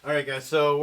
All right, guys. So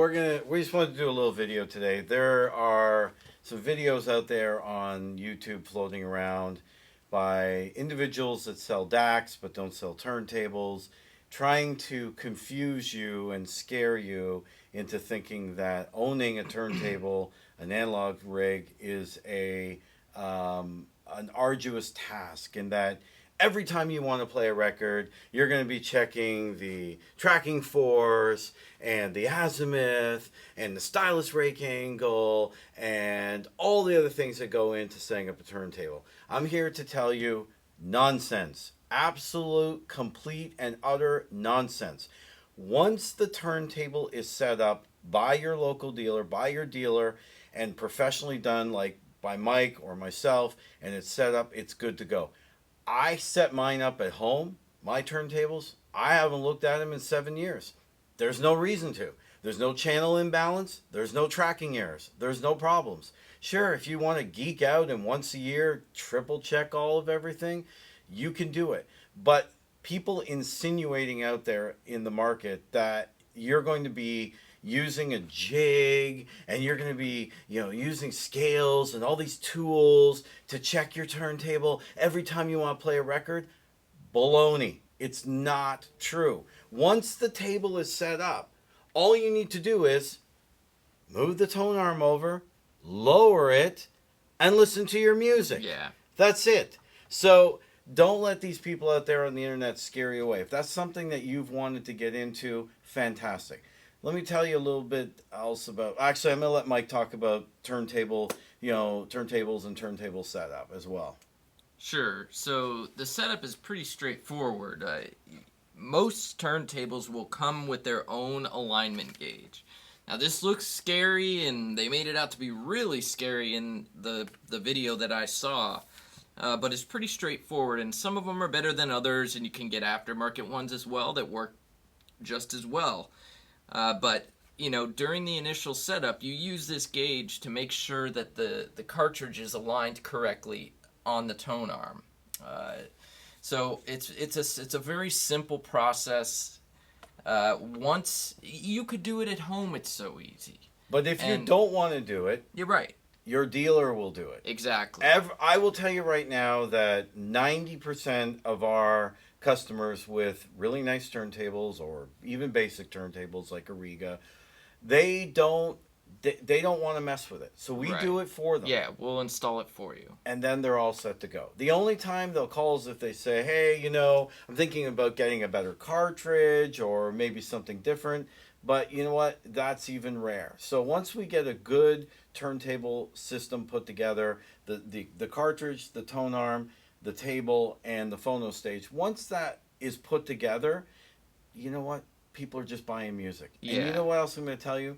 we just wanted to do a little video today. There are some videos out there on YouTube floating around by individuals that sell DACs but don't sell turntables, trying to confuse you and scare you into thinking that owning a turntable, an analog rig, is a an arduous task, and that every time you want to play a record, you're going to be checking the tracking force and the azimuth and the stylus rake angle and all the other things that go into setting up a turntable. I'm here to tell you nonsense. Absolute, complete, and utter nonsense. Once the turntable is set up by your local dealer, by your dealer, and professionally done, like by Mike or myself, and it's set up, it's good to go. I set mine up at home, my turntables. I haven't looked at them in 7 years. There's no reason to. There's no channel imbalance. There's no tracking errors. There's no problems. Sure, if you want to geek out and once a year triple check all of everything, you can do it. But people insinuating out there in the market that you're going to be using a jig and you're going to be using scales and all these tools to check your turntable every time you want to play a record, baloney. It's not true. Once the table is set up, all you need to do is move the tone arm over, lower it, and listen to your music. Yeah. That's it. So don't let these people out there on the internet scare you away. If that's something that you've wanted to get into, fantastic. Let me tell you a little bit else about. Actually, I'm gonna let Mike talk about turntables and turntable setup as well. Sure. So the setup is pretty straightforward. Most turntables will come with their own alignment gauge. Now this looks scary, and they made it out to be really scary in the video that I saw. But it's pretty straightforward, and some of them are better than others, and you can get aftermarket ones as well that work just as well. But during the initial setup, you use this gauge to make sure that the cartridge is aligned correctly on the tone arm. So it's a very simple process. Once you could do it at home, it's so easy. But if you don't want to do it, you're right. Your dealer will do it. Exactly. I will tell you right now that 90% of our customers with really nice turntables or even basic turntables like a Riga, they don't want to mess with it. So we do it for them. Yeah, we'll install it for you. And then they're all set to go. The only time they'll call is if they say, hey, I'm thinking about getting a better cartridge or maybe something different. But you know what? That's even rare. So once we get a good turntable system put together, the cartridge, the tone arm, the table, and the phono stage, once that is put together, you know what? People are just buying music. Yeah. And you know what else I'm going to tell you?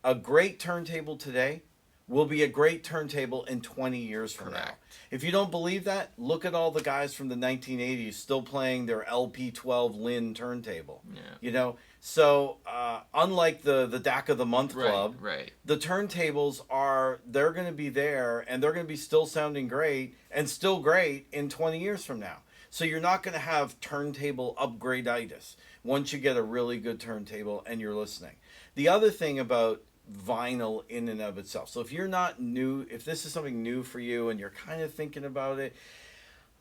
A great turntable today will be a great turntable in 20 years from now. If you don't believe that, look at all the guys from the 1980s still playing their LP12 Linn turntable. Yeah. So unlike the DAC of the Month Club, right. The turntables they're going to be there and they're going to be still sounding great and still great in 20 years from now. So you're not going to have turntable upgrade-itis once you get a really good turntable and you're listening. The other thing about vinyl in and of itself. So if you're not new, if this is something new for you and you're kind of thinking about it,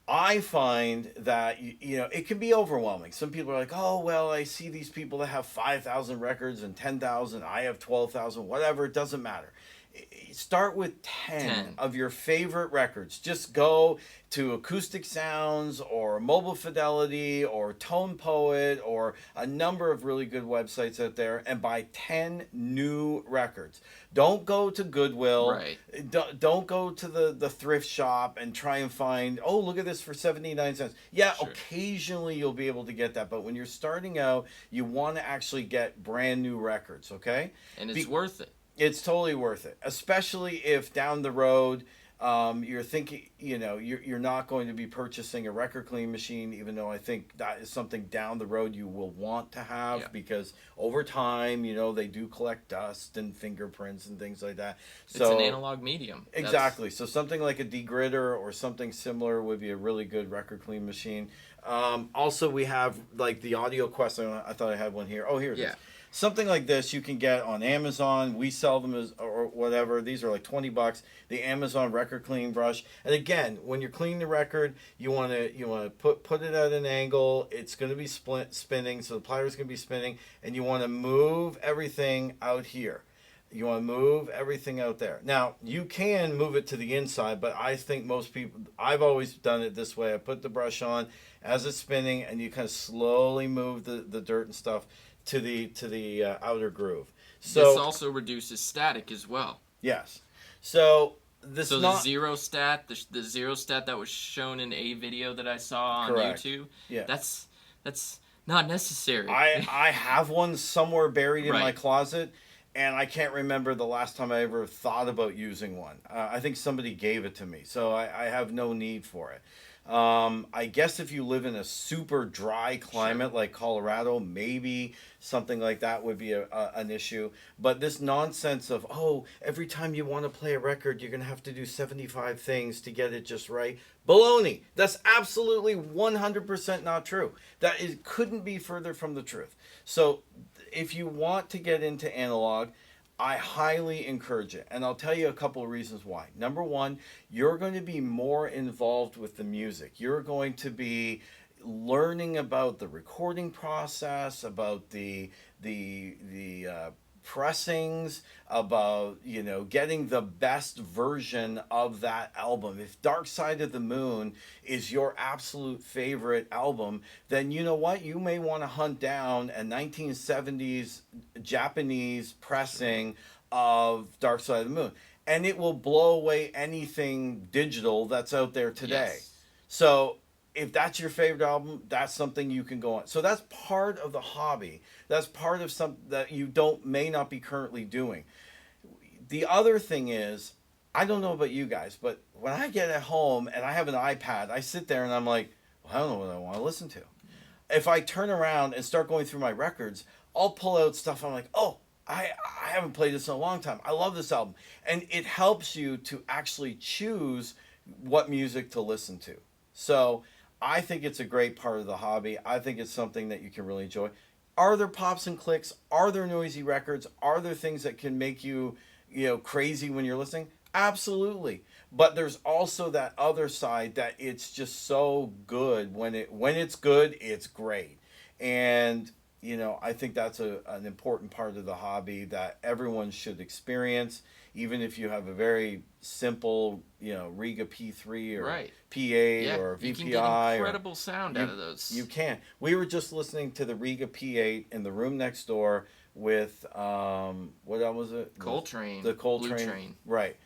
I find that it can be overwhelming. Some people are like, oh, well, I see these people that have 5,000 records and 10,000. I have 12,000, whatever. It doesn't matter. Start with 10 of your favorite records. Just go to Acoustic Sounds or Mobile Fidelity or Tone Poet or a number of really good websites out there and buy 10 new records. Don't go to Goodwill. Right. Don't go to the thrift shop and try and find, oh, look at this for 79 cents. Yeah, sure. Occasionally you'll be able to get that. But when you're starting out, you want to actually get brand new records, okay? And it's worth it. It's totally worth it, especially if down the road you're thinking, you're not going to be purchasing a record clean machine, even though I think that is something down the road you will want to have because over time, they do collect dust and fingerprints and things like that. So it's an analog medium. Exactly. So something like a degritter or something similar would be a really good record clean machine. Also, we have like the Audio Quest. I thought I had one here. Oh, here it is. something like this you can get on Amazon. We sell them as or whatever. These are like $20. The Amazon record cleaning brush. And again, when you're cleaning the record, you want to put it at an angle. It's going to be spinning, so the pliers going to be spinning, and you want to move everything out here. You want to move everything out there. Now, you can move it to the inside, but I think most people, I've always done it this way. I put the brush on as it's spinning, and you kind of slowly move the dirt and stuff to the outer groove. So this also reduces static as well. yes. So this So not the zero stat, the zero stat that was shown in a video that I saw on Correct. YouTube, Yeah. that's not necessary. I have one somewhere buried in my Right. closet, and I can't remember the last time I ever thought about using one. I think somebody gave it to me, so I have no need for it. I guess if you live in a super dry climate like Colorado, maybe something like that would be an issue. But this nonsense of, oh, every time you want to play a record, you're going to have to do 75 things to get it just right. Baloney. That's absolutely 100% not true. That couldn't be further from the truth. So if you want to get into analog, I highly encourage it. And I'll tell you a couple of reasons why. Number one, you're going to be more involved with the music. You're going to be learning about the recording process, about the pressings, about getting the best version of that album. If Dark Side of the Moon is your absolute favorite album, then you know what, you may want to hunt down a 1970s Japanese pressing of Dark Side of the Moon, and it will blow away anything digital that's out there today. Yes. So if that's your favorite album, that's something you can go on. So that's part of the hobby. That's part of something that you may not be currently doing. The other thing is, I don't know about you guys, but when I get at home and I have an iPad, I sit there and I'm like, well, I don't know what I want to listen to. If I turn around and start going through my records, I'll pull out stuff. I'm like, oh, I haven't played this in a long time. I love this album. And it helps you to actually choose what music to listen to. So I think it's a great part of the hobby. I think it's something that you can really enjoy. Are there pops and clicks? Are there noisy records? Are there things that can make you, crazy when you're listening? Absolutely. But there's also that other side that it's just so good. When it's good, it's great. And I think that's an important part of the hobby that everyone should experience, even if you have a very simple, Riga P3 or Right. P8 or VPI. You can get incredible sound out of those. You can. We were just listening to the Riga P8 in the room next door with what was it? Coltrane. The Coltrane. Blue Train. Right.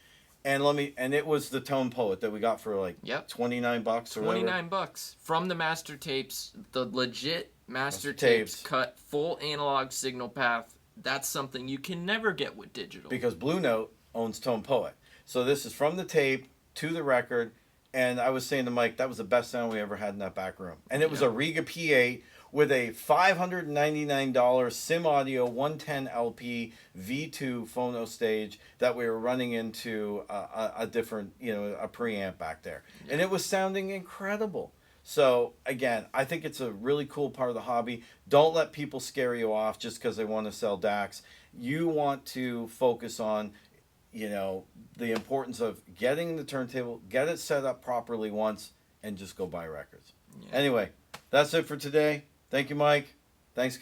And it was the Tone Poet that we got for like $29 or whatever. $29 from the master tapes, the legit master tapes cut full analog signal path. That's something you can never get with digital. Because Blue Note owns Tone Poet. So this is from the tape to the record, and I was saying to Mike, that was the best sound we ever had in that back room. And it was a Riga P8 with a $599 Sim Audio 110 LP V2 phono stage that we were running into a different, a preamp back there. Yeah. And it was sounding incredible. So, again, I think it's a really cool part of the hobby. Don't let people scare you off just because they want to sell DACs. You want to focus on, the importance of getting the turntable, get it set up properly once, and just go buy records. Yeah. Anyway, that's it for today. Thank you, Mike. Thanks, guys.